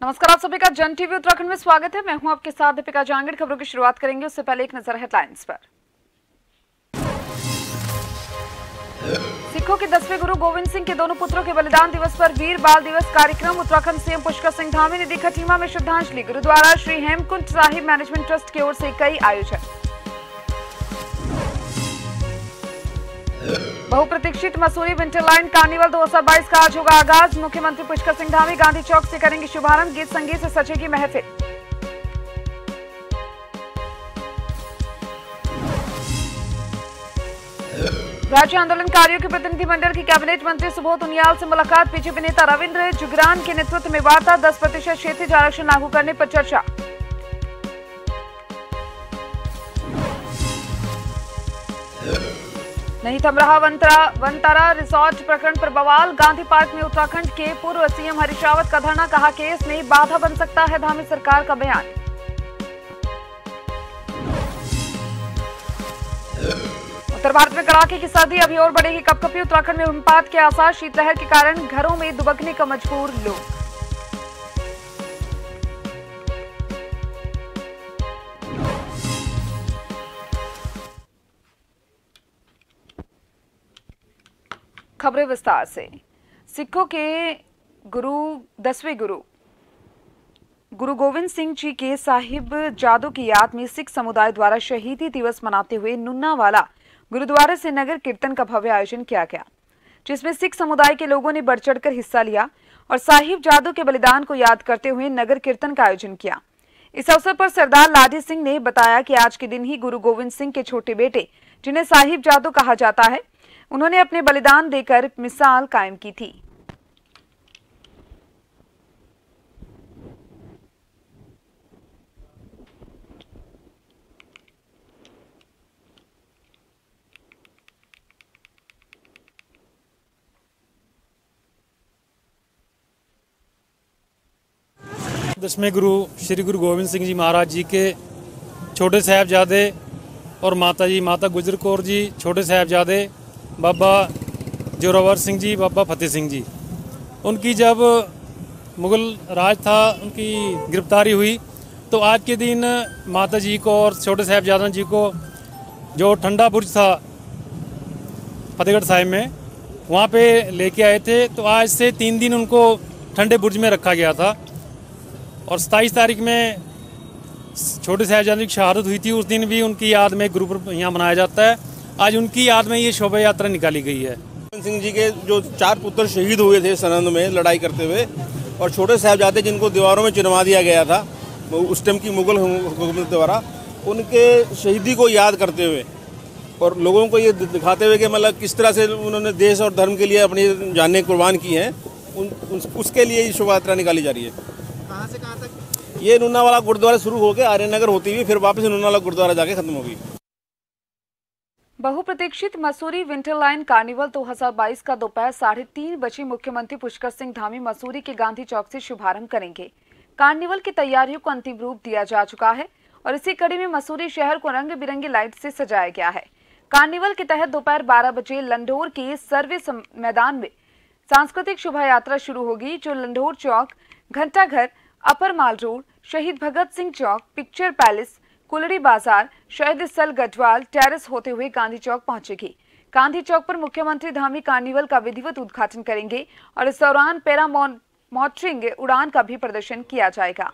नमस्कार, आप सभी का जन टीवी उत्तराखंड में स्वागत है। मैं हूं आपके साथ दीपिका जांगड़। खबरों की शुरुआत करेंगे उससे पहले एक नजर हेडलाइंस पर। सिखों के 10वें गुरु गोविंद सिंह के दोनों पुत्रों के बलिदान दिवस पर वीर बाल दिवस कार्यक्रम। उत्तराखंड सीएम पुष्कर सिंह धामी ने दी खटीमा में श्रद्धांजलि। गुरुद्वारा श्री हेमकुंड साहिब मैनेजमेंट ट्रस्ट की ओर से कई आयोजन। बहुप्रतीक्षित मसूरी विंटरलाइन कार्निवल 2022 का आज होगा आगाज। मुख्यमंत्री पुष्कर सिंह धामी गांधी चौक से करेंगे शुभारंभ। गीत संगीत से सजेगी महफिल। राज्य आंदोलनकारियों के प्रतिनिधिमंडल की कैबिनेट मंत्री सुबोध उनियाल से मुलाकात। बीजेपी नेता रविंद्र जुगरान के नेतृत्व में वार्ता। 10% क्षेत्रीय आरक्षण लागू करने पर चर्चा। नहीं थम रहा वनतारा रिसोर्ट प्रकरण पर बवाल। गांधी पार्क में उत्तराखंड के पूर्व सीएम हरीश रावत का धरना। कहा केस नहीं बाधा बन सकता है धामी सरकार का बयान। उत्तर भारत में कड़ाके की सर्दी अभी और बढ़ेगी कपकपी। उत्तराखंड में हिमपात के आसार। शीतलहर के कारण घरों में दुबकने का मजबूर लोग। खबरें विस्तार से। सिखों के 10वें गुरु गोविंद सिंह जी के साहिब जादू की याद में सिख समुदाय द्वारा शहीदी दिवस मनाते हुए नुन्नावाला गुरुद्वारे से नगर कीर्तन का भव्य आयोजन किया गया, जिसमें सिख समुदाय के लोगों ने बढ़ चढ़कर हिस्सा लिया और साहिब जादू के बलिदान को याद करते हुए नगर कीर्तन का आयोजन किया। इस अवसर पर सरदार लाडी सिंह ने बताया कि आज के दिन ही गुरु गोविंद सिंह के छोटे बेटे, जिन्हें साहिब जादू कहा जाता है, उन्होंने अपने बलिदान देकर मिसाल कायम की थी। दसवें गुरु श्री गुरु गोविंद सिंह जी महाराज जी के छोटे साहिबजादे और माता जी माता गुजर कौर जी, छोटे साहिबजादे बाबा जोरावर सिंह जी, बाबा फतेह सिंह जी, उनकी जब मुगल राज था, उनकी गिरफ्तारी हुई, तो आज के दिन माता जी को और छोटे साहिबजादा जी को जो ठंडा बुर्ज था फतेहगढ़ साहिब में, वहाँ पे लेके आए थे। तो आज से 3 दिन उनको ठंडे बुर्ज में रखा गया था और 27 तारीख में छोटे साहिबजादे की शहादत हुई थी। उस दिन भी उनकी याद में गुरुपर्व यहाँ मनाया जाता है। आज उनकी याद में ये शोभा यात्रा निकाली गई है। गोविंद सिंह जी के जो 4 पुत्र शहीद हुए थे सरहद में लड़ाई करते हुए, और छोटे साहिबजादे जिनको दीवारों में चिनवा दिया गया था उस टाइम की मुगल हुकूमत द्वारा, उनके शहीदी को याद करते हुए और लोगों को ये दिखाते हुए कि मतलब किस तरह से उन्होंने देश और धर्म के लिए अपनी जानें कुर्बान की हैं, उसके लिए ये शोभा यात्रा निकाली जा रही है। कहाँ से कहाँ तक? ये नुन्नावाला गुरुद्वारा शुरू होकर आर्यनगर होती हुई फिर वापस नुन्नावाला गुरुद्वारा जाके खत्म होगी। बहुप्रतीक्षित मसूरी विंटरलाइन कार्निवल 2022 का दोपहर 3:30 बजे मुख्यमंत्री पुष्कर सिंह धामी मसूरी के गांधी चौक से शुभारंभ करेंगे। कार्निवल की तैयारियों को अंतिम रूप दिया जा चुका है और इसी कड़ी में मसूरी शहर को रंग बिरंगी लाइट से सजाया गया है। कार्निवल के तहत दोपहर 12 बजे लंढोर के सर्विस मैदान में सांस्कृतिक शोभा यात्रा शुरू होगी, जो लंढोर चौक, घंटाघर, अपर माल रोड, शहीद भगत सिंह चौक, पिक्चर पैलेस, कुलड़ी बाजार, शहीद स्थल गढ़वाल टेरेस होते हुए गांधी चौक पहुंचेगी। गांधी चौक पर मुख्यमंत्री धामी कार्निवल का विधिवत उद्घाटन करेंगे और इस दौरान पैरामोटरिंग उड़ान का भी प्रदर्शन किया जाएगा।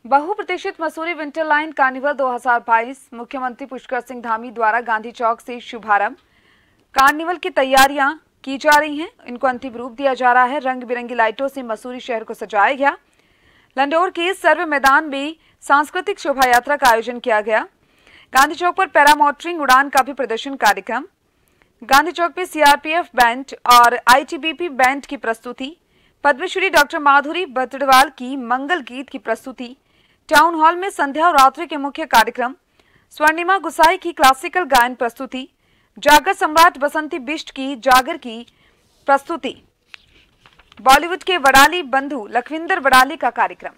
बहुप्रतीक्षित मसूरी विंटरलाइन कार्निवल 2022 मुख्यमंत्री पुष्कर सिंह धामी द्वारा गांधी चौक से शुभारंभ। कार्निवल की तैयारियां की जा रही हैं, इनको अंतिम रूप दिया जा रहा है। रंग बिरंगी लाइटों से मसूरी शहर को सजाया गया। लंढोर के सर्व मैदान में सांस्कृतिक शोभा यात्रा का आयोजन किया गया। गांधी चौक पर पैरामोटरिंग उड़ान का भी प्रदर्शन कार्यक्रम। गांधी चौक में सीआरपीएफ बैंड और आईटीबीपी बैंड की प्रस्तुति। पद्मश्री डॉक्टर माधुरी बतड़वाल की मंगल गीत की प्रस्तुति। टाउन हॉल में संध्या और रात्रि के मुख्य कार्यक्रम। स्वर्णिमा गुसाई की क्लासिकल गायन प्रस्तुति। जागर सम्राट बसंती बिष्ट की जागर की प्रस्तुति। बॉलीवुड के वडाली बंधु लखविंदर वडाली का कार्यक्रम।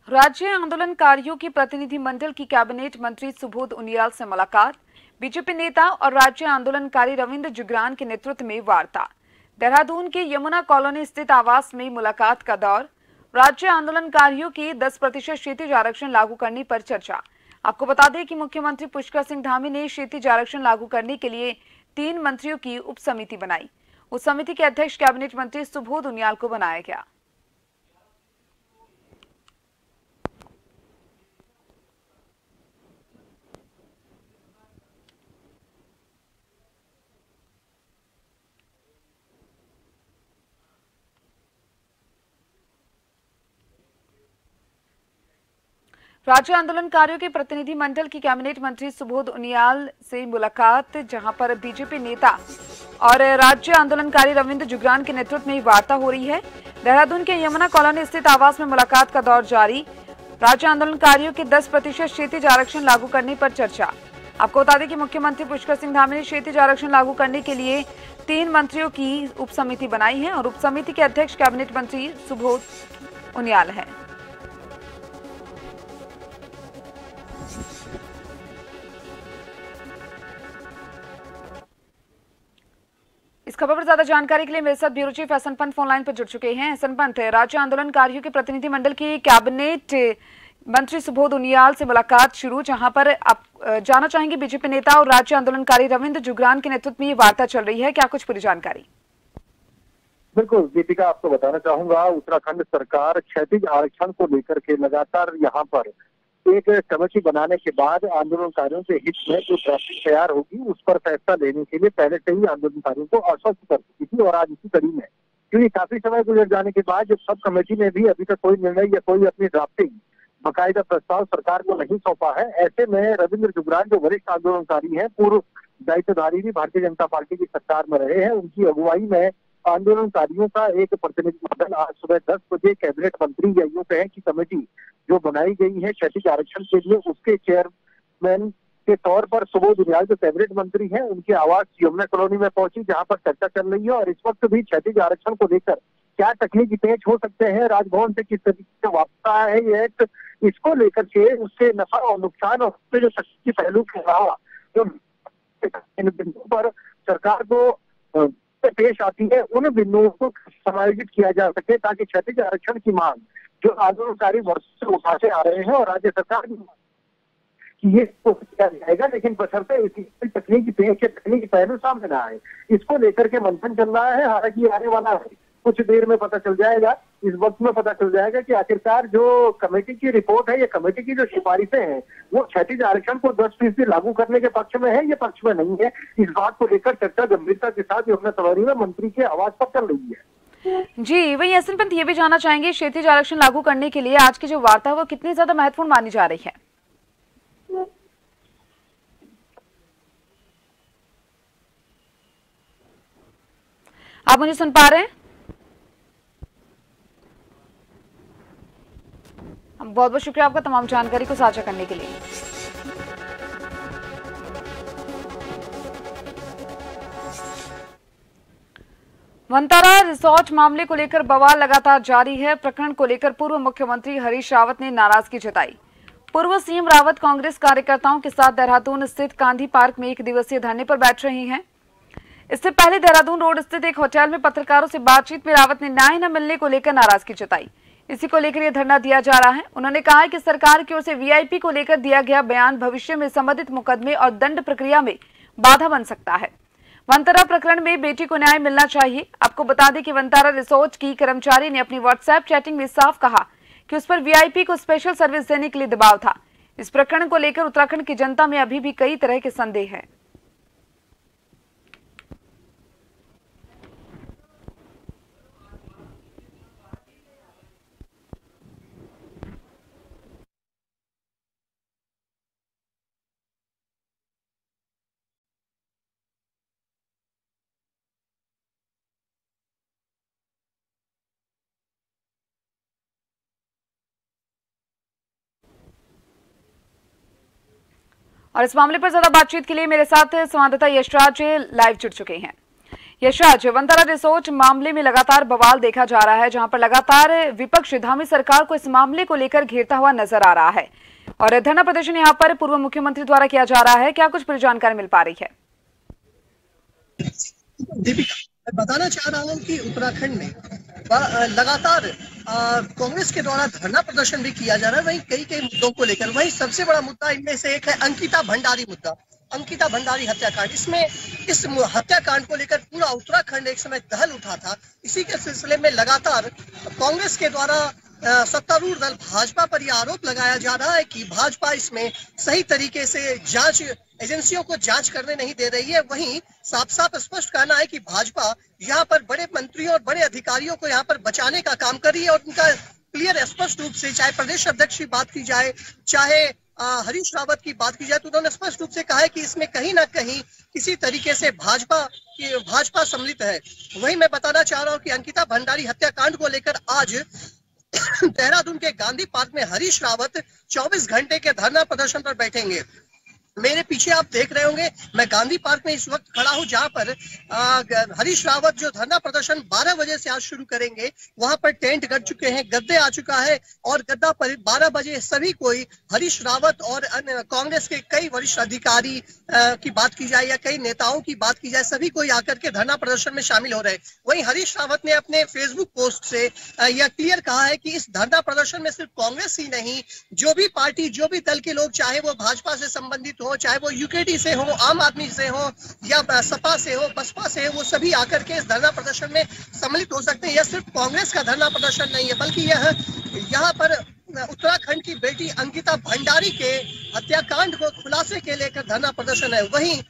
राज्य आंदोलनकारियों की प्रतिनिधिमंडल की कैबिनेट मंत्री सुबोध उनियाल से मुलाकात, बीजेपी नेता और राज्य आंदोलनकारी रविंद्र जुगरान के नेतृत्व में वार्ता। देहरादून के यमुना कॉलोनी स्थित आवास में मुलाकात का दौर। राज्य आंदोलनकारियों की 10% क्षैतिज आरक्षण लागू करने पर चर्चा। आपको बता दें कि मुख्यमंत्री पुष्कर सिंह धामी ने क्षैतिज आरक्षण लागू करने के लिए 3 मंत्रियों की उप समिति बनाई। उस समिति के अध्यक्ष कैबिनेट मंत्री सुबोध उनियाल को बनाया गया। राज्य आंदोलनकारियों के प्रतिनिधि मंडल की कैबिनेट मंत्री सुबोध उनियाल से मुलाकात, जहां पर बीजेपी नेता और राज्य आंदोलनकारी रविंद्र जुगरान के नेतृत्व में वार्ता हो रही है। देहरादून के यमुना कॉलोनी स्थित आवास में मुलाकात का दौर जारी। राज्य आंदोलनकारियों के 10% क्षैतिज आरक्षण लागू करने पर चर्चा। आपको बता दें कि मुख्यमंत्री पुष्कर सिंह धामी ने क्षैतिज आरक्षण लागू करने के लिए 3 मंत्रियों की उप समिति बनाई है और उप समिति के अध्यक्ष कैबिनेट मंत्री सुबोध उनियाल है। इस खबर पर ज्यादा जानकारी के लिए मेरे साथ bureau chief Ehsan Pant phone line पर जुड़ चुके हैं। एहसन पंत, राज्य आंदोलनकारियों के प्रतिनिधिमंडल की कैबिनेट मंत्री सुबोध उनियाल से मुलाकात शुरू, जहां पर आप जाना चाहेंगे बीजेपी नेता और राज्य आंदोलनकारी रविंद्र जुगरान के नेतृत्व में ये वार्ता चल रही है, क्या कुछ पूरी जानकारी? बिल्कुल दीपिका, आपको बताना चाहूंगा, उत्तराखंड सरकार क्षैतिज आरक्षण को लेकर के लगातार यहाँ पर एक कमेटी बनाने के बाद आंदोलनकारियों के हित में जो ड्राफ्टिंग तैयार होगी उस पर फैसला लेने के लिए पहले से ही आंदोलनकारियों को आश्वस्त कर चुकी थी। और आज इसी कड़ी में, क्योंकि काफी समय गुजर जाने के बाद जब सब कमेटी ने भी अभी तक कोई निर्णय या कोई अपनी ड्राफ्टिंग बाकायदा प्रस्ताव सरकार को नहीं सौंपा है, ऐसे में रविंद्र जुगरान जो वरिष्ठ आंदोलनकारी हैं, पूर्व दायित्वधारी भी भारतीय जनता पार्टी की सरकार में रहे हैं, उनकी अगुवाई में आंदोलनकारियों का एक प्रतिनिधिमंडल आज सुबह 10 बजे कैबिनेट मंत्री या यूं कहें कि कमेटी जो बनाई गई है क्षैतिज आरक्षण के लिए, उसके चेयरमैन के तौर पर सुबोध उनियाल जो कैबिनेट मंत्री हैं, उनके आवास यमुना कॉलोनी में पहुंची, जहां पर चर्चा चल रही है। और इस वक्त भी क्षैतिज आरक्षण को लेकर क्या तकनीकी पेच हो सकते हैं, राजभवन से किस तरीके से वापस आया है ये एक्ट, इसको लेकर के उसके नफा और नुकसान और उसके जो तकनीकी पहलू के अलावा जो इन बिंदुओं पर सरकार को पेश आती है, उन बिंदुओं को समायोजित किया जा सके ताकि क्षैतिज आरक्षण की मांग जो आंदोलनकारी वर्षों से उठाते आ रहे हैं और राज्य सरकार की ये किया जाएगा, लेकिन बशर्ते इसी तकनीकी पेश के तकनीकी पहलू सामने ना आए, इसको लेकर के मंथन चल रहा है। हालांकि आने वाला है, कुछ देर में पता चल जाएगा, इस वक्त में पता चल जाएगा कि आखिरकार जो कमेटी की रिपोर्ट है या कमेटी की जो सिफारिशें हैं वो क्षैतिज आरक्षण को 10% लागू करने के पक्ष में है या पक्ष में नहीं है। इस बात को लेकर चर्चा गंभीरता के साथ यमुना कॉलोनी में मंत्री के आवास पर चल रही है। जी, वही एहसन पंत, ये भी जानना चाहेंगे क्षैतिज आरक्षण लागू करने के लिए आज की जो वार्ता है वो कितनी ज्यादा महत्वपूर्ण मानी जा रही है? आप मुझे सुन पा रहे हैं? बहुत बहुत शुक्रिया आपका तमाम जानकारी को साझा करने के लिए। वनतारा रिसोर्ट मामले को लेकर बवाल लगातार जारी है। प्रकरण को लेकर पूर्व मुख्यमंत्री हरीश रावत ने नाराजगी जताई। पूर्व सीएम रावत कांग्रेस कार्यकर्ताओं के साथ देहरादून स्थित गांधी पार्क में 1 दिवसीय धरने पर बैठ रहे हैं। इससे पहले देहरादून रोड स्थित एक होटल में पत्रकारों से बातचीत में रावत ने न्याय न मिलने को लेकर नाराजगी जताई। इसी को लेकर यह धरना दिया जा रहा है। उन्होंने कहा है कि सरकार की ओर से वीआईपी को लेकर दिया गया बयान भविष्य में संबंधित मुकदमे और दंड प्रक्रिया में बाधा बन सकता है। वनतारा प्रकरण में बेटी को न्याय मिलना चाहिए। आपको बता दें कि वनतारा रिसोर्ट की कर्मचारी ने अपनी व्हाट्सएप चैटिंग में साफ कहा कि उस पर वीआईपी को स्पेशल सर्विस देने के लिए दबाव था। इस प्रकरण को लेकर उत्तराखंड की जनता में अभी भी कई तरह के संदेह हैं। और इस मामले पर ज्यादा बातचीत के लिए मेरे साथ संवाददाता यशराज लाइव जुड़ चुके हैं। यशराज, वंतारा रिसोर्ट मामले में लगातार बवाल देखा जा रहा है, जहां पर लगातार विपक्ष धामी सरकार को इस मामले को लेकर घेरता हुआ नजर आ रहा है और धरना प्रदर्शन यहां पर पूर्व मुख्यमंत्री द्वारा किया जा रहा है। क्या कुछ पूरी जानकारी मिल पा रही है? दीपिका, मैं बताना चाह रहा हूं कि उत्तराखंड में लगातार कांग्रेस के द्वारा धरना प्रदर्शन भी किया जा रहा है, वहीं कई मुद्दों को लेकर। वहीं सबसे बड़ा मुद्दा इनमें से एक है अंकिता भंडारी मुद्दा, अंकिता भंडारी हत्याकांड। इस हत्याकांड को लेकर पूरा उत्तराखंड एक समय दहल उठा था। इसी के सिलसिले में लगातार कांग्रेस के द्वारा सत्तारूढ़ दल भाजपा पर यह आरोप लगाया जा रहा है कि भाजपा इसमें सही तरीके से जांच एजेंसियों को जांच करने नहीं दे रही है। वहीं साफ साफ स्पष्ट कहना है कि भाजपा यहाँ पर बड़े मंत्रियों और बड़े अधिकारियों को यहाँ पर बचाने का काम कर रही है और उनका क्लियर स्पष्ट रूप से, चाहे प्रदेश अध्यक्ष की बात की जाए, चाहे हरीश रावत की बात की जाए, तो उन्होंने स्पष्ट रूप से कहा है कि इसमें कहीं ना कहीं किसी तरीके से भाजपा सम्मिलित है। वहीं मैं बताना चाह रहा हूँ कि अंकिता भंडारी हत्याकांड को लेकर आज देहरादून के गांधी पार्क में हरीश रावत 24 घंटे के धरना प्रदर्शन पर बैठेंगे। मेरे पीछे आप देख रहे होंगे, मैं गांधी पार्क में इस वक्त खड़ा हूं, जहां पर हरीश रावत जो धरना प्रदर्शन 12 बजे से आज शुरू करेंगे, वहां पर टेंट गड़ चुके हैं, गद्दे आ चुका है और गद्दा पर 12 बजे सभी कोई हरीश रावत और कांग्रेस के कई वरिष्ठ अधिकारी की बात की जाए या कई नेताओं की बात की जाए, सभी कोई आकर के धरना प्रदर्शन में शामिल हो रहे हैं। वहीं हरीश रावत ने अपने फेसबुक पोस्ट से यह क्लियर कहा है कि इस धरना प्रदर्शन में सिर्फ कांग्रेस ही नहीं, जो भी पार्टी, जो भी दल के लोग, चाहे वो भाजपा से संबंधित हो, चाहे वो यूकेडी से हो, आम आदमी से हो या सपा से हो, बसपा से हो, वो सभी आकर के इस धरना प्रदर्शन में सम्मिलित हो सकते हैं। यह सिर्फ कांग्रेस का धरना प्रदर्शन नहीं है, बल्कि यह यहाँ पर उत्तराखंड की बेटी अंकिता भंडारी के हत्याकांड को खुलासे के लेकर धरना प्रदर्शन है। वहीं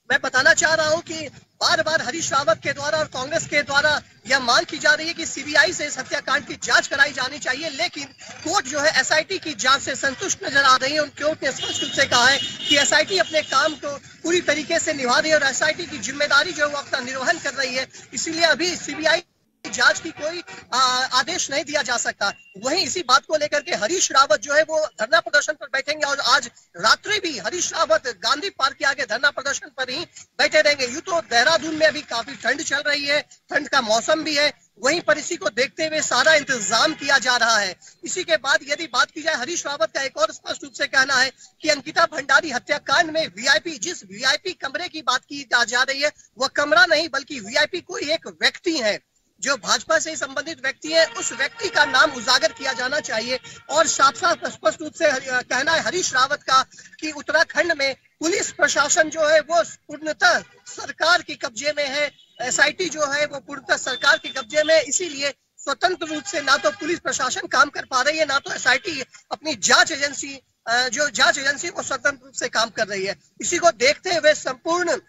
मैं बताना चाह रहा हूं कि बार बार हरीश रावत के द्वारा और कांग्रेस के द्वारा यह मांग की जा रही है कि सीबीआई से इस हत्याकांड की जांच कराई जानी चाहिए, लेकिन कोर्ट जो है एसआईटी की जांच से संतुष्ट नजर आ रही है। उन कोर्ट ने स्पष्ट रूप से कहा है कि एसआईटी अपने काम को पूरी तरीके से निभा रही है और एसआईटी की जिम्मेदारी जो है वो अपना निर्वहन कर रही है, इसलिए अभी सीबीआई जांच की कोई आदेश नहीं दिया जा सकता। वहीं इसी बात को लेकर के हरीश रावत जो है वो धरना प्रदर्शन पर बैठेंगे और आज रात्रि भी हरीश रावत गांधी पार्क के आगे धरना प्रदर्शन पर ही बैठे रहेंगे। यूं तो देहरादून में अभी काफी ठंड चल रही है, ठंड का मौसम भी है, वहीं पर इसी को देखते हुए सारा इंतजाम किया जा रहा है। इसी के बाद यदि बात की जाए, हरीश रावत का एक और स्पष्ट रूप से कहना है कि अंकिता भंडारी हत्याकांड में वीआईपी, जिस वीआईपी कमरे की बात की जा रही है, वह कमरा नहीं बल्कि वीआईपी कोई एक व्यक्ति है जो भाजपा से संबंधित व्यक्ति है, उस व्यक्ति का नाम उजागर किया जाना चाहिए। और साफ साफ स्पष्ट रूप से कहना है हरीश रावत का कि उत्तराखंड में पुलिस प्रशासन जो है वो पूर्णतः सरकार के कब्जे में है, एसआईटी जो है वो पूर्णतः सरकार के कब्जे में, इसीलिए स्वतंत्र रूप से ना तो पुलिस प्रशासन काम कर पा रही है, ना तो एसआईटी अपनी जांच एजेंसी वो स्वतंत्र रूप से काम कर रही है। इसी को देखते हुए संपूर्ण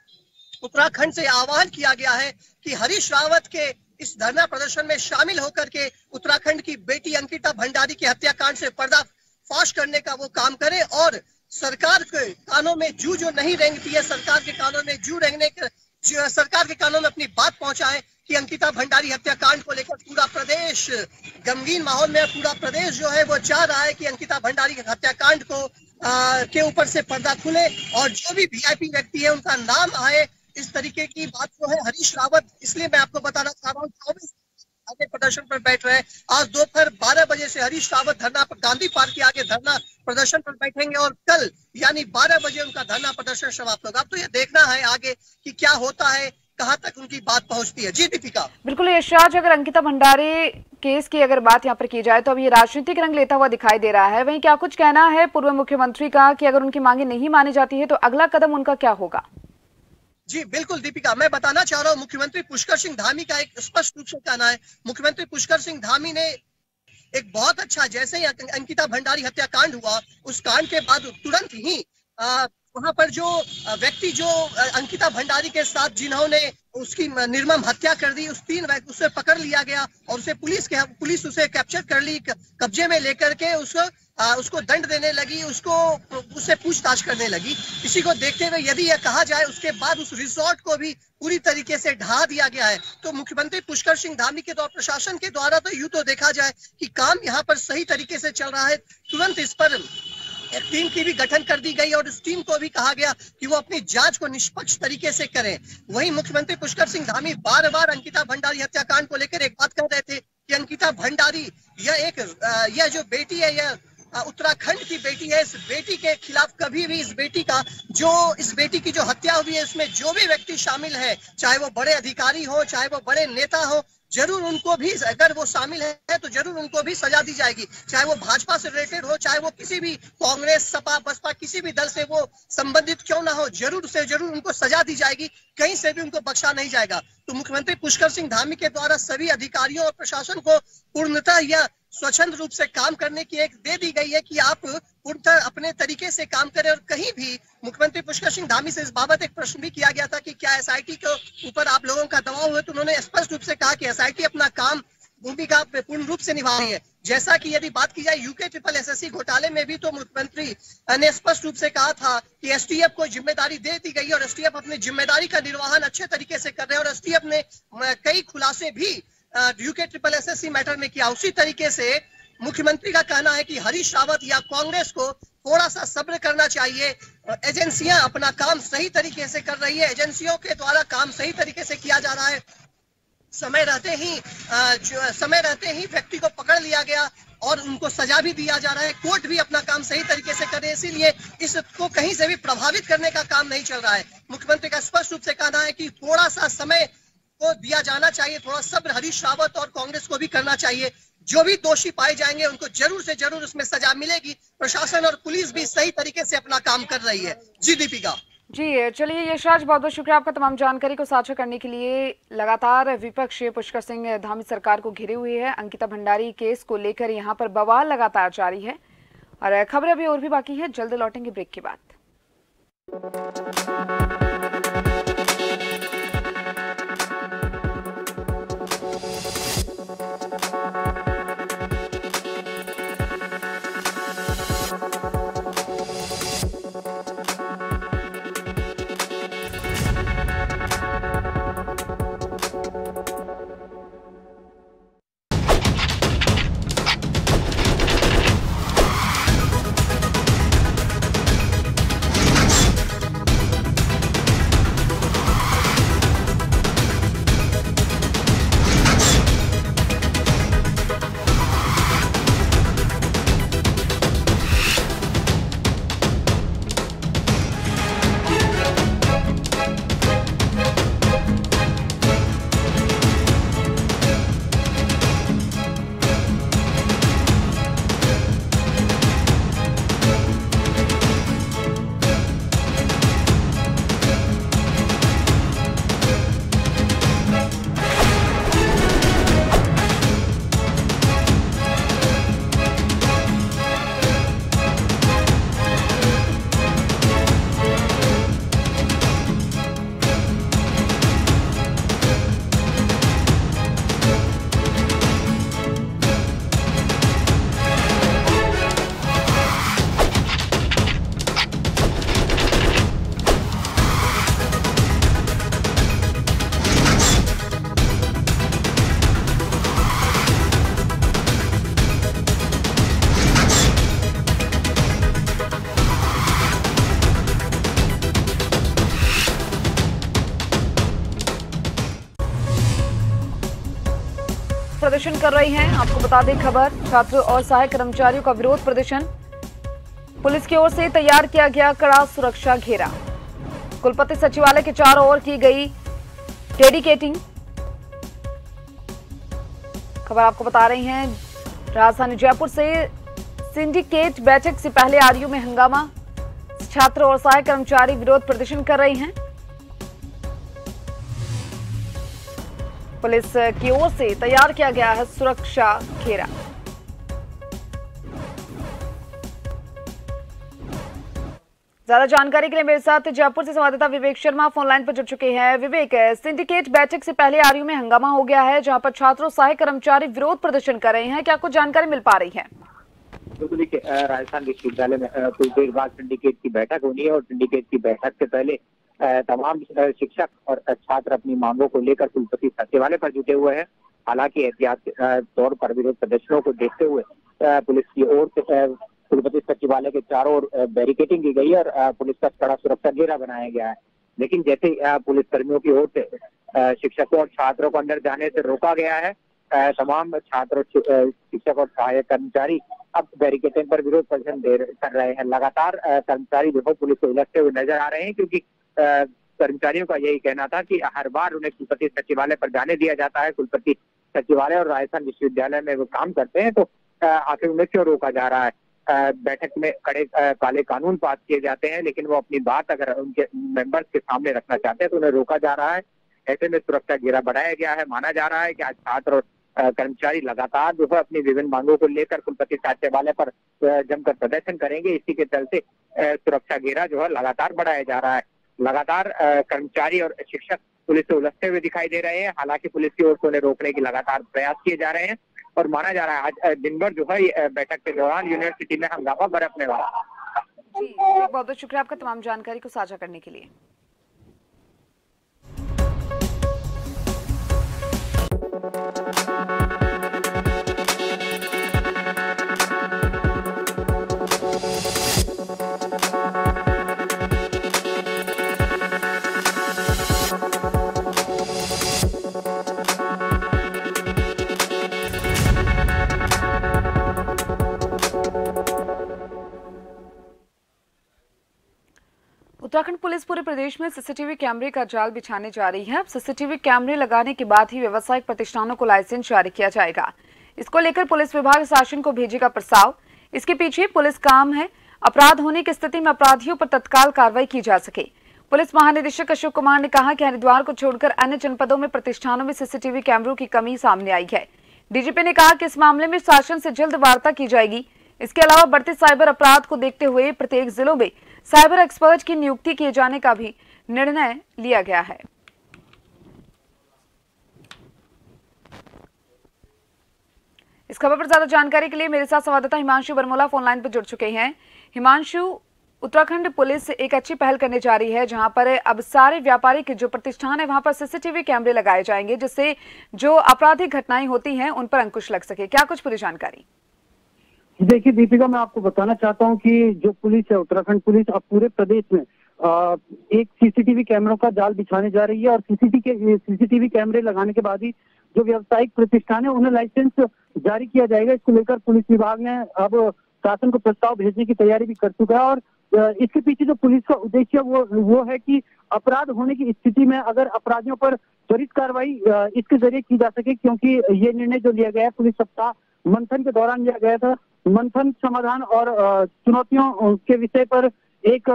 उत्तराखंड से आह्वान किया गया है कि हरीश रावत के इस धरना प्रदर्शन में शामिल होकर के उत्तराखंड की बेटी अंकिता भंडारी के हत्याकांड से पर्दाफाश करने का वो काम करे और सरकार के कानों में जू जो नहीं रेंगती है, सरकार के कानों में जू रेंगने सरकार के कानों में अपनी बात पहुंचाए कि अंकिता भंडारी हत्याकांड को लेकर पूरा प्रदेश गमगीन माहौल में, पूरा प्रदेश जो है वो चाह रहा है कि अंकिता भंडारी के हत्याकांड को के ऊपर से पर्दा खुले और जो भी वीआईपी व्यक्ति है उनका नाम आए। इस तरीके की बात जो है हरीश रावत, इसलिए मैं आपको बताना चाह रहा हूँ 24 आगे प्रदर्शन पर बैठ रहे हैं। आज दोपहर 12 बजे से हरीश रावत गांधी पार्क के आगे धरना प्रदर्शन पर बैठेंगे और कल यानी 12 बजे उनका धरना प्रदर्शन समाप्त होगा। अब तो ये देखना है आगे कि क्या होता है, कहां तक उनकी बात पहुंचती है। जी दीपिका। बिल्कुल यशराज, अगर अंकिता भंडारी केस की अगर बात यहाँ पर की जाए तो अब ये राजनीतिक रंग लेता हुआ दिखाई दे रहा है। वहीं क्या कुछ कहना है पूर्व मुख्यमंत्री का कि अगर उनकी मांगे नहीं मानी जाती है तो अगला कदम उनका क्या होगा? जी बिल्कुल दीपिका, मैं बताना चाह रहा हूँ मुख्यमंत्री पुष्कर सिंह धामी का एक स्पष्ट रूप से कहना है। मुख्यमंत्री पुष्कर सिंह धामी ने एक बहुत अच्छा, जैसे ही अंकिता भंडारी हत्याकांड हुआ उस कांड के बाद तुरंत ही वहां पर जो व्यक्ति जो अंकिता भंडारी के साथ जिन्होंने उसकी निर्मम हत्या कर दी, उसे पकड़ लिया गया और उसे पुलिस उसे कैप्चर कर ली, कब्जे में लेकर के उसको दंड देने लगी, उससे पूछताछ करने लगी। इसी को देखते हुए यदि यह कहा जाए उसके बाद उस रिसोर्ट को भी पूरी तरीके से ढहा दिया गया है, तो मुख्यमंत्री पुष्कर सिंह धामी के द्वारा, प्रशासन के द्वारा तो यूं तो देखा जाए कि काम यहाँ पर सही तरीके से चल रहा है। तुरंत इस पर एक टीम की भी गठन कर दी गई और इस टीम को भी कहा गया कि वो अपनी जांच को निष्पक्ष तरीके से करें। वहीं मुख्यमंत्री पुष्कर सिंह धामी बार बार अंकिता भंडारी हत्याकांड को लेकर एक बात कह रहे थे कि अंकिता भंडारी यह जो बेटी है, यह उत्तराखंड की बेटी है। इस बेटी के खिलाफ कभी भी इस बेटी की जो हत्या हुई है, इसमें जो भी व्यक्ति शामिल है, चाहे वो बड़े अधिकारी हो, चाहे वो बड़े नेता हो, जरूर उनको भी, अगर वो शामिल है तो जरूर उनको भी सजा दी जाएगी। चाहे वो भाजपा से रिलेटेड हो, चाहे वो किसी भी कांग्रेस, सपा, बसपा किसी भी दल से वो संबंधित क्यों ना हो, जरूर से जरूर उनको सजा दी जाएगी, कहीं से भी उनको बख्शा नहीं जाएगा। तो मुख्यमंत्री पुष्कर सिंह धामी के द्वारा सभी अधिकारियों और प्रशासन को पूर्णतः यह स्वच्छंद रूप से काम करने की एक दे दी गई है कि आप पूर्णतः अपने तरीके से काम करें। और कहीं भी मुख्यमंत्री पुष्कर सिंह धामी से इस बाबत एक प्रश्न भी किया गया था कि क्या एसआईटी के ऊपर आप लोगों का दबाव है, तो उन्होंने स्पष्ट रूप से कहा कि एसआईटी अपना काम भूमिका पूर्ण रूप से निभा रही है। जैसा कि यदि बात की जाए यूके ट्रिपल एसएससी घोटाले में भी, तो मुख्यमंत्री ने स्पष्ट रूप से कहा था कि एसटीएफ को जिम्मेदारी दे दी गई और एसटीएफ अपनी जिम्मेदारी का निर्वहन अच्छे तरीके से कर रहे हैं। और एसटीएफ ने कई खुलासे भी यूके ट्रिपल एसएससी मैटर में किया। उसी तरीके से मुख्यमंत्री का कहना है कि हरीश रावत या कांग्रेस को थोड़ा सा सब्र करना चाहिए। एजेंसियां अपना काम सही तरीके से कर रही है, एजेंसियों के द्वारा काम सही तरीके से किया जा रहा है। समय रहते ही व्यक्ति को पकड़ लिया गया और उनको सजा भी दिया जा रहा है। कोर्ट भी अपना काम सही तरीके से करे, इसीलिए इसको कहीं से भी प्रभावित करने का काम नहीं चल रहा है। मुख्यमंत्री का स्पष्ट रूप से कहना है कि थोड़ा सा समय को दिया जाना चाहिए, थोड़ा सब्र हरीश रावत और कांग्रेस को भी करना चाहिए। जो भी दोषी पाए जाएंगे उनको जरूर से जरूर उसमें सजा मिलेगी। प्रशासन और पुलिस भी सही तरीके से अपना काम कर रही है। जी दीपिका। जी चलिए यशराज, बहुत बहुत शुक्रिया आपका तमाम जानकारी को साझा करने के लिए। लगातार विपक्ष पुष्कर सिंह धामी सरकार को घिरे हुए है। अंकिता भंडारी केस को लेकर यहाँ पर बवाल लगातार जारी है और खबरें अभी और भी बाकी है। जल्द लौटेंगे ब्रेक के बाद। प्रदर्शन कर रही हैं। आपको बता दें खबर, छात्र और सहायक कर्मचारियों का विरोध प्रदर्शन। पुलिस की ओर से तैयार किया गया कड़ा सुरक्षा घेरा। कुलपति सचिवालय के चारों ओर की गई डेडिकेटिंग। खबर आपको बता रही हैं राजधानी जयपुर से। सिंडिकेट बैठक से पहले आरयू में हंगामा। छात्र और सहायक कर्मचारी विरोध प्रदर्शन कर रहे हैं। पुलिस की ओर से तैयार किया गया है सुरक्षा घेरा। ज्यादा जानकारी के लिए मेरे साथ जयपुर से संवाददाता विवेक शर्मा फोन लाइन पर जुड़ चुके हैं। विवेक, सिंडिकेट बैठक से पहले आरयू में हंगामा हो गया है, जहां पर छात्रों सहायक कर्मचारी विरोध प्रदर्शन कर रहे हैं। क्या कुछ जानकारी मिल पा रही है? बिल्कुल, देखिए राजस्थान विश्वविद्यालय में कुछ देर बाद सिंडिकेट की बैठक होनी है और सिंडिकेट की बैठक से पहले तमाम शिक्षक और छात्र अपनी मांगों को लेकर कुलपति सचिवालय पर जुटे हुए हैं। हालांकि एहतियात के तौर पर विरोध प्रदर्शनों को देखते हुए पुलिस की ओर से कुलपति सचिवालय के चारों ओर बैरिकेडिंग की गई है और पुलिस का कड़ा सुरक्षा घेरा बनाया गया है। लेकिन जैसे पुलिस कर्मियों की ओर से शिक्षकों और छात्रों को अंदर जाने से रोका गया है, तमाम छात्र, शिक्षक और सहायक कर्मचारी अब बैरिकेडिंग पर विरोध प्रदर्शन कर रहे हैं। लगातार कर्मचारी जो है पुलिस को उलझते हुए नजर आ रहे हैं, क्योंकि कर्मचारियों का यही कहना था कि हर बार उन्हें कुलपति सचिवालय पर जाने दिया जाता है। कुलपति सचिवालय और राजस्थान विश्वविद्यालय में वो काम करते हैं, तो आखिर उन्हें क्यों रोका जा रहा है। बैठक में कड़े काले कानून पास किए जाते हैं, लेकिन वो अपनी बात अगर उनके मेंबर्स के सामने रखना चाहते हैं तो उन्हें रोका जा रहा है। ऐसे में सुरक्षा घेरा बढ़ाया गया है। माना जा रहा है कि आज छात्र और कर्मचारी लगातार जो है अपनी विभिन्न मांगों को लेकर कुलपति सचिवालय पर जमकर प्रदर्शन करेंगे। इसी के चलते सुरक्षा घेरा जो है लगातार बढ़ाया जा रहा है। लगातार कर्मचारी और शिक्षक पुलिस से उलझते हुए दिखाई दे रहे हैं। हालांकि पुलिस की ओर से उन्हें रोकने की लगातार प्रयास किए जा रहे हैं और माना जा रहा है आज दिन भर जो है बैठक के दौरान यूनिवर्सिटी में हंगामा बरपने वाला। जी बहुत बहुत शुक्रिया आपका तमाम जानकारी को साझा करने के लिए। उत्तराखंड पुलिस पूरे प्रदेश में सीसीटीवी कैमरे का जाल बिछाने जा रही है। अब सीसीटीवी कैमरे लगाने के बाद ही व्यावसायिक प्रतिष्ठानों को लाइसेंस जारी किया जाएगा। इसको लेकर पुलिस विभाग शासन को भेजेगा प्रस्ताव। इसके पीछे पुलिस काम है अपराध होने की स्थिति में अपराधियों पर तत्काल कार्रवाई की जा सके। पुलिस महानिदेशक अशोक कुमार ने कहा कि हरिद्वार को छोड़कर अन्य जनपदों में प्रतिष्ठानों में सीसीटीवी कैमरों की कमी सामने आई है। डीजीपी ने कहा कि इस मामले में शासन से जल्द वार्ता की जाएगी। इसके अलावा बढ़ते साइबर अपराध को देखते हुए प्रत्येक जिलों में साइबर एक्सपर्ट की नियुक्ति किए जाने का भी निर्णय लिया गया है। इस खबर पर ज्यादा जानकारी के लिए मेरे साथ संवाददाता हिमांशु बरमोला फोन लाइन पर जुड़ चुके हैं। हिमांशु, उत्तराखंड पुलिस एक अच्छी पहल करने जा रही है, जहां पर अब सारे व्यापारिक जो प्रतिष्ठान है वहां पर सीसीटीवी कैमरे लगाए जाएंगे, जिससे जो आपराधिक घटनाएं होती हैं उन पर अंकुश लग सके। क्या कुछ पूरी जानकारी? देखिए दीपिका, मैं आपको बताना चाहता हूं कि जो पुलिस है, उत्तराखंड पुलिस अब पूरे प्रदेश में एक सीसीटीवी कैमरों का जाल बिछाने जा रही है और सीसीटीवी कैमरे लगाने के बाद ही जो व्यावसायिक प्रतिष्ठान है उन्हें लाइसेंस जारी किया जाएगा। इसको लेकर पुलिस विभाग ने अब शासन को प्रस्ताव भेजने की तैयारी भी कर चुका है और इसके पीछे जो पुलिस का उद्देश्य वो है कि अपराध होने की स्थिति में अगर अपराधियों पर त्वरित कार्रवाई इसके जरिए की जा सके, क्योंकि ये निर्णय जो लिया गया है पुलिस सप्ताह मंथन के दौरान लिया गया था। मंथन, समाधान और चुनौतियों के विषय पर एक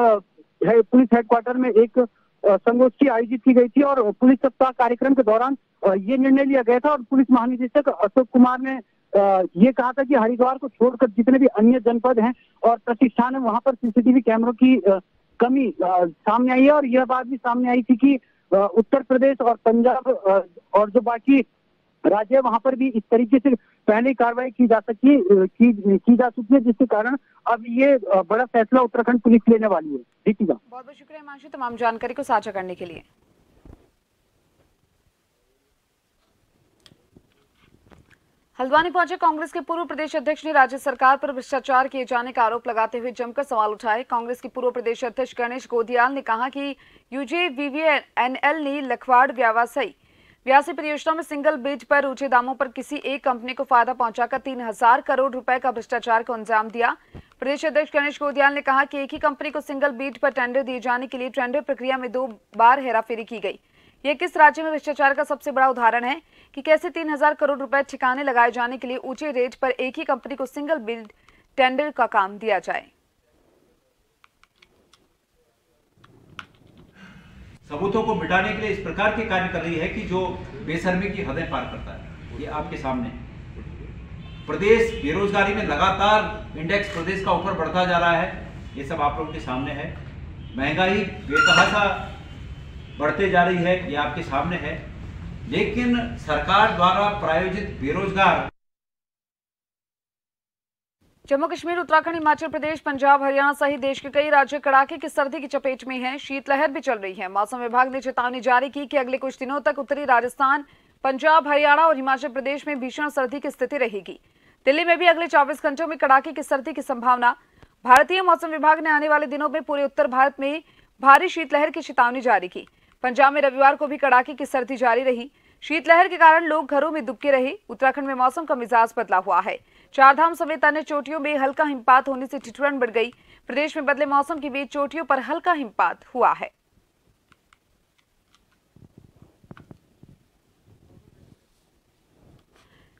पुलिस हेडक्वार्टर में एक संगोष्ठी आयोजित की गई थी और पुलिस सप्ताह कार्यक्रम के दौरान ये निर्णय लिया गया था और पुलिस महानिदेशक अशोक कुमार ने ये कहा था कि हरिद्वार को छोड़कर जितने भी अन्य जनपद हैं और प्रतिष्ठान है वहां पर सीसीटीवी कैमरों की कमी सामने आई है और यह बात भी सामने आई थी कि उत्तर प्रदेश और पंजाब और जो बाकी राज्य वहां पर भी इस तरीके से पहले कार्रवाई की जा चुकी है, जिसके कारण अब ये बड़ा फैसला उत्तराखंड पुलिस लेने वाली है। दीपिका, बहुत बहुत शुक्रिया हिमांशु तमाम जानकारी को साझा करने के लिए। हल्द्वानी पहुंचे कांग्रेस के पूर्व प्रदेश अध्यक्ष ने राज्य सरकार पर भ्रष्टाचार किए जाने का आरोप लगाते हुए जमकर सवाल उठाए। कांग्रेस के पूर्व प्रदेश अध्यक्ष गणेश गोदियाल ने कहा कि यूजेवीवीएनएल ने लखवाड़ व्यासी परियोजना में सिंगल बिड पर ऊंचे दामों पर किसी एक कंपनी को फायदा पहुंचाकर 3000 करोड़ रुपए का भ्रष्टाचार को अंजाम दिया। प्रदेश अध्यक्ष गणेश गोदियाल ने कहा कि एक ही कंपनी को सिंगल बिड पर टेंडर दिए जाने के लिए टेंडर प्रक्रिया में 2 बार हेराफेरी की गई। यह किस राज्य में भ्रष्टाचार का सबसे बड़ा उदाहरण है कि कैसे 3000 करोड़ रुपए ठिकाने लगाए जाने के लिए ऊंचे रेट पर एक ही कंपनी को सिंगल बिड टेंडर का काम दिया जाए। सबूतों को मिटाने के लिए इस प्रकार के कार्य कर रही है कि जो बेशर्मी की हदें पार करता है। ये आपके सामने प्रदेश बेरोजगारी में लगातार इंडेक्स प्रदेश का ऊपर बढ़ता जा रहा है, ये सब आप लोगों के सामने है। महंगाई बेतहाशा बढ़ते जा रही है, ये आपके सामने है। लेकिन सरकार द्वारा प्रायोजित बेरोजगार जम्मू कश्मीर, उत्तराखंड, हिमाचल प्रदेश, पंजाब, हरियाणा सहित देश के कई राज्य कड़ाके की सर्दी की चपेट में हैं। शीतलहर भी चल रही है। मौसम विभाग ने चेतावनी जारी की कि अगले कुछ दिनों तक उत्तरी राजस्थान, पंजाब, हरियाणा और हिमाचल प्रदेश में भीषण सर्दी की स्थिति रहेगी। दिल्ली में भी अगले 24 घंटों में कड़ाके की सर्दी की संभावना। भारतीय मौसम विभाग ने आने वाले दिनों में पूरे उत्तर भारत में भारी शीतलहर की चेतावनी जारी की। पंजाब में रविवार को भी कड़ाके की सर्दी जारी रही। शीतलहर के कारण लोग घरों में दुबके रहे। उत्तराखंड में मौसम का मिजाज बदला हुआ है। चारधाम समेत अन्य चोटियों में हल्का हिमपात होने से ठिठुरन बढ़ गई। प्रदेश में बदले मौसम के बीच चोटियों पर हल्का हिमपात हुआ है।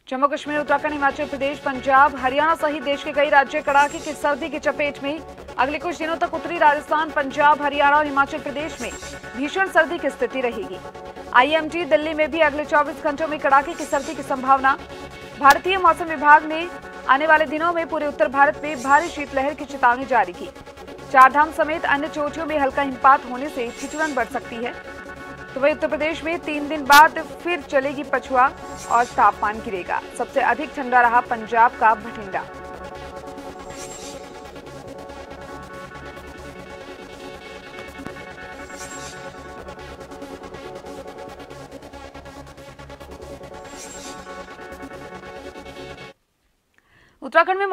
जम्मू कश्मीर, उत्तराखंड, हिमाचल प्रदेश, पंजाब, हरियाणा सहित देश के कई राज्य कड़ाके की सर्दी की चपेट में। अगले कुछ दिनों तक उत्तरी राजस्थान, पंजाब, हरियाणा और हिमाचल प्रदेश में भीषण सर्दी की स्थिति रहेगी। आईएमडी दिल्ली में भी अगले 24 घंटों में कड़ाके की सर्दी की संभावना। भारतीय मौसम विभाग ने आने वाले दिनों में पूरे उत्तर भारत में भारी शीतलहर की चेतावनी जारी की। चारधाम समेत अन्य चोटियों में हल्का हिमपात होने से ठिठुरन बढ़ सकती है। तो वही उत्तर प्रदेश में 3 दिन बाद फिर चलेगी पछुआ और तापमान गिरेगा। सबसे अधिक ठंडा रहा पंजाब का बठिंडा। उत्तराखंड में